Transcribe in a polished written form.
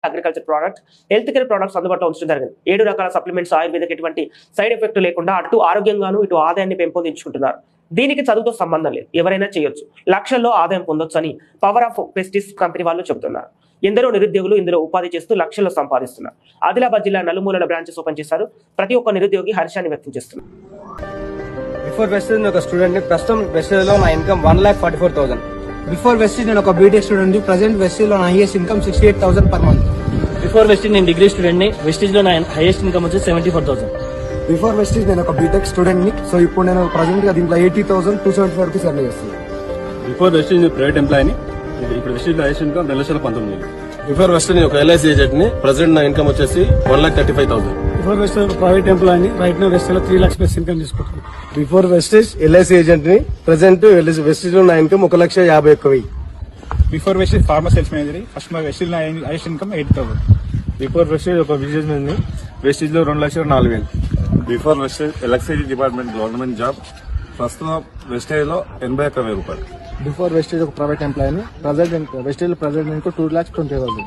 Agriculture product health care products అందుబాటులో ఉంచడం జరిగింది. 7 రకాల సప్లిమెంట్స్ ఆయుర్వేదకి ఎటువంటి సైడ్ ఎఫెక్ట్ లేకుండా అటు ఆరోగ్యంగాను ఇటు ఆదాయాన్ని పెంపొందించుకుంటున్నారు. దీనికి చదువుతో సంబంధం లేదు, ఎవరైనా చేయొచ్చు, లక్షల్లో ఆదాయం పొందొచ్చు అని పవర్ ఆఫ్ పెస్టిస్ కంపెనీ వాళ్ళు చెబుతున్నారు. ఎందరో నిరుద్యోగులు ఇందులో ఉపాధి చేస్తూ లక్షల్లో సంపాదిస్తున్నారు. ఆదిలాబాద్ జిల్లా నలుమూలల బ్రాంచెస్ ఓపెన్ చేశారు. ప్రతి ఒక్క నిరుద్యోగి హర్షాన్ని వ్యక్తం చేస్తున్నారు. బిఫోర్ వెస్టేజ్ ఒక స్టూడెంట్, ప్రస్తుతం వెస్టేజ్ లో నా ఇన్కమ్ 1,44,000. బిఫోర్ వెస్టేజ్ నేను ఒక బీటెక్ స్టూడెంట్, ప్రెసెంట్ వెస్టేజ్ లో నా highest income 68,000 per month. Before Vestige నేను డిగ్రీ స్టూడెంట్ ని, వెస్టేజ్ లో నా హైయెస్ట్ ఇన్కమ్ వచ్చి 74,000. బిఫోర్ వెస్టేజ్ నేను ఒక బీటెక్ స్టూడెంట్ ని, సో ఇప్పుడు నేను ప్రెసెంట్ గా దీంట్లో 80,275 రూపీస్ ఎర్న్ చేస్తున్నాను. బిఫోర్ వెస్టేజ్ నేను ప్రైవేట్ ఎంప్లాయ్ ని, ఇప్పుడు వెస్టేజ్ లో హైయెస్ట్ ఇన్కమ్ 2,19,000. బిఫోర్ వెస్టేజ్ నేను ఒక ఎల్ఐసి ఏజెంట్ ని, ప్రెసెంట్ నా ఇన్కమ్ వచ్చేసి 1,35,000. బిఫోర్ వెస్టేజ్ ప్రైవేట్ ఎంప్లాయ్ ని, రైట్ నౌ వెస్టేజ్ లో 3 lakhs ప్లస్ ఇన్కమ్ తీసుకుంటున్నాను. బిఫోర్ వెస్టేజ్ ఎల్ఐసి ఏజెంట్ ని, ప్రెసెంట్ వెస్టేజ్ లో నా income 1,51,000. Before Vestige pharma sales manager, first మా వెస్టేజ్ లో హైయెస్ట్ ఇన్కమ్ 80,000. బిఫోర్ వెస్టేజ్ ఒక బిజినెస్ మ్యాన్ ని, వెస్టేజ్ లో 2,04,000. Before Vestige electricity department government job, ప్రస్తుతం వెస్టేజ్ లో 81,000 రూపాయలు. బిఫోర్ వెస్టేజ్ ఒక ప్రైవేట్ ఎంప్లాయ్ ని, ప్రెసెంట్ వెస్టేజ్ లో ప్రెసెంట్ 2,20,000.